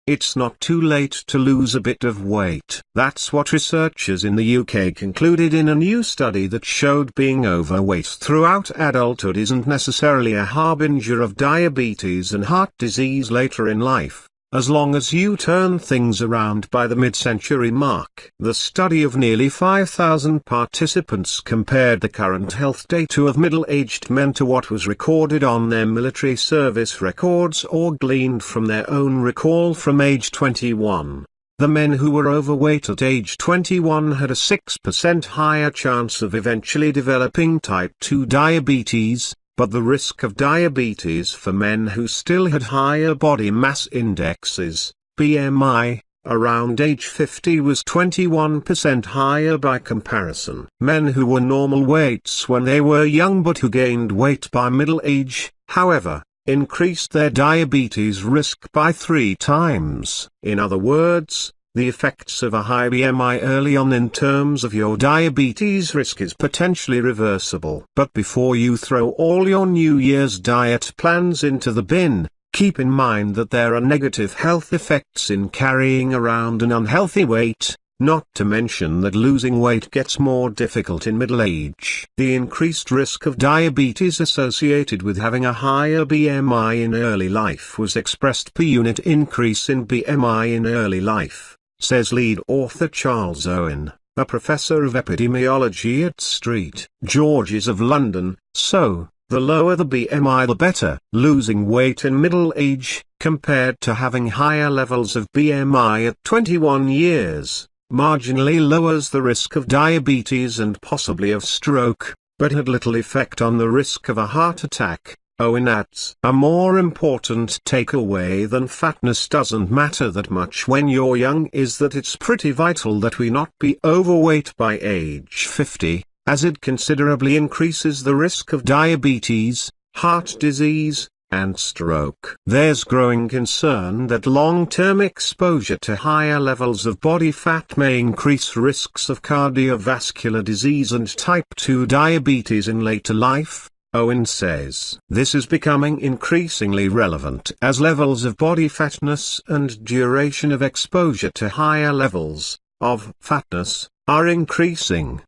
it's not too late to lose a bit of weight. That's what researchers in the UK concluded in a new study that showed being overweight throughout adulthood isn't necessarily a harbinger of diabetes and heart disease later in life, as long as you turn things around by the mid-century mark. The study of nearly 5,000 participants compared the current health data of middle-aged men to what was recorded on their military service records or gleaned from their own recall from age 21. The men who were overweight at age 21 had a 6% higher chance of eventually developing type 2 diabetes, but the risk of diabetes for men who still had higher body mass indexes, BMI, around age 50 was 21% higher by comparison. Men who were normal weights when they were young but who gained weight by middle age, however, increased their diabetes risk by 3 times. In other words, the effects of a high BMI early on in terms of your diabetes risk is potentially reversible. But before you throw all your New Year's diet plans into the bin, keep in mind that there are negative health effects in carrying around an unhealthy weight, not to mention that losing weight gets more difficult in middle age. The increased risk of diabetes associated with having a higher BMI in early life was expressed per unit increase in BMI in early life, says lead author Charles Owen, a professor of epidemiology at St George's of London. So, the lower the BMI the better. Losing weight in middle age, compared to having higher levels of BMI at 21 years, marginally lowers the risk of diabetes and possibly of stroke, but had little effect on the risk of a heart attack. Owen adds, a more important takeaway than fatness doesn't matter that much when you're young is that it's pretty vital that we not be overweight by age 50, as it considerably increases the risk of diabetes, heart disease, and stroke. There's growing concern that long-term exposure to higher levels of body fat may increase risks of cardiovascular disease and type 2 diabetes in later life. Owen says, this is becoming increasingly relevant as levels of body fatness and duration of exposure to higher levels of fatness are increasing.